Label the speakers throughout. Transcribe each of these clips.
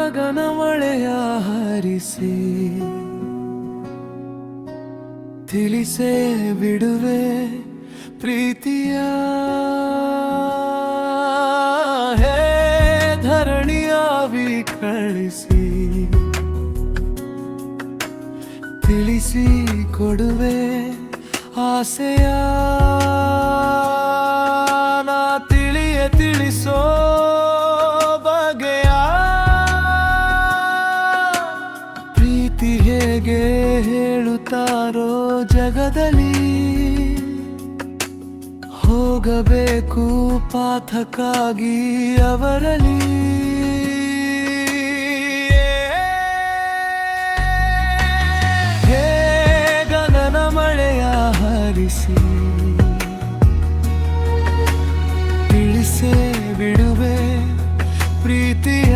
Speaker 1: ಗಗನ ಮಳೆಯ ಹರಿಸಿ ತಿಳಿಸೇ ಬಿಡುವೆ ಪ್ರೀತಿಯ ಹೇ ಧರಣಿಯ ವಿಕಳಿಸಿ ತಿಳಿಸಿ ಕೊಡುವೆ ಆಸೆಯ ನಾ ತಿಳಿಸೋ ಬಗೆಯ ಪ್ರೀತಿ ಹೇಗೆ ಹೇಳುತ್ತಾರೋ ಜಗದಲ್ಲಿ ಹೋಗಬೇಕು ಪಾಠಕ್ಕಾಗಿ ಅವರಲ್ಲಿ ಹೇ ಗಗನ ಮಳೆಯ ಹರಿಸಿ ತಿಳಿಸೇ ಬಿಡುವೆ ಪ್ರೀತಿಯ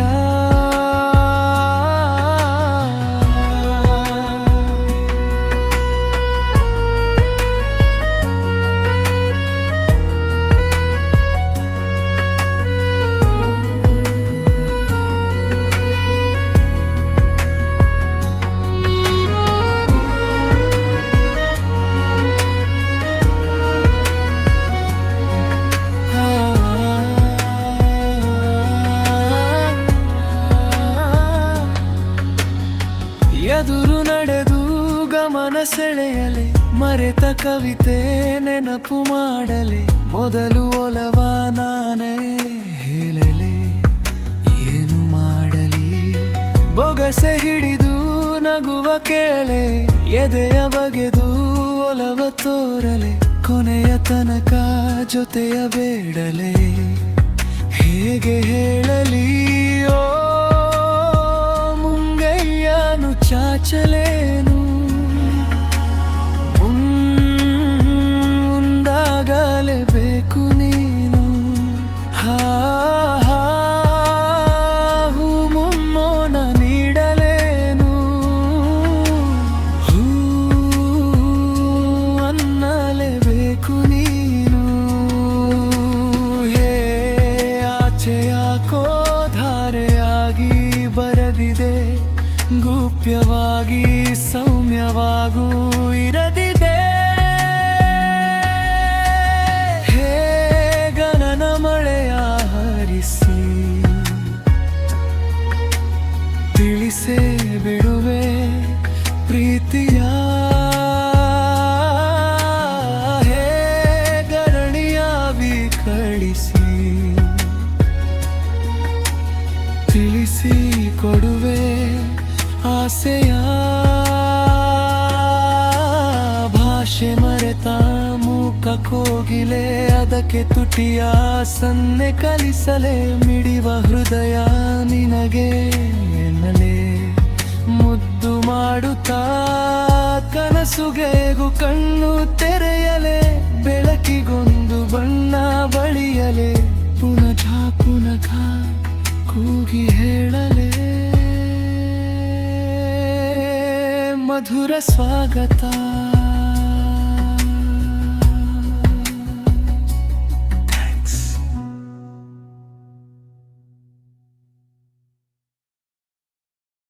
Speaker 1: ಎದುರು ನಡೆದು ಗಮನ ಸೆಳೆಯಲೆ ಮರೆತ ಕವಿತೆ ನೆನಪು ಮಾಡಲೆ ಮೊದಲು ಒಲವ ನಾನೇ ಹೇಳಲೆ ಏನು ಮಾಡಲಿ ಬೊಗಸೆ ಹಿಡಿದು ನಗುವ ಕೇಳೆ ಎದೆಯ ಬಗೆದು ಒಲವ ತೋರಲೆ ಕೊನೆಯ ತನಕ ಜೊತೆಯ ಬೇಡಲೆ ಹೇಗೆ ಹೇಳಲಿ ಓ ಚಾಚಲೇನು ಮುಂದಾಗಲೇಬೇಕು ನೀನು ಹೂ ಮುನ್ನೋನ ನೀಡಲೇನು ಹೂ ಅನ್ನಲೇಬೇಕು ನೀನು ಹೇ ಆಚೆ ಯಾಕೋ ಧಾರೆಯಾಗಿ ಬರೆದಿದೆ ಗುಪ್ಯವಾಗಿ ಸೌಮ್ಯವಾಗೂ ಇರದಿದೆ ಹೇ ಗಗನ ಮಳೆಯ ಹರಿಸಿ ತಿಳಿಸೇ ಬಿಡುವೆ ಪ್ರೀತಿಯ ಹೇ ಗರಣಿಯ ವಿಕಳಿಸಿ ತಿಳಿಸಿ ಕೊಡುವೆ ಆಸೆಯ ಭಾಷೆ ಮರೆತ ಮೂಕ ಕೋಗಿಲೆ ಅದಕ್ಕೆ ತುಟಿಯ ಸನ್ನೆ ಕಲಿಸಲೆ ಮಿಡಿವ ಹೃದಯ ನಿನಗೆ ಎನ್ನಲೆ ಮುದ್ದು ಮಾಡುತ್ತಾ ಕನಸುಗೆಗೂ ಕಣ್ಣು ತೆರೆಯಲೆ ಬೆಳಕಿಗೊಂದು ಬಣ್ಣ ಬಳಿಯಲೆ ಪುನಃ ಪುನಃ ಕೂಗಿ ಹೇಳಲೆ ಮಧುರ ಸ್ವಾಗತ.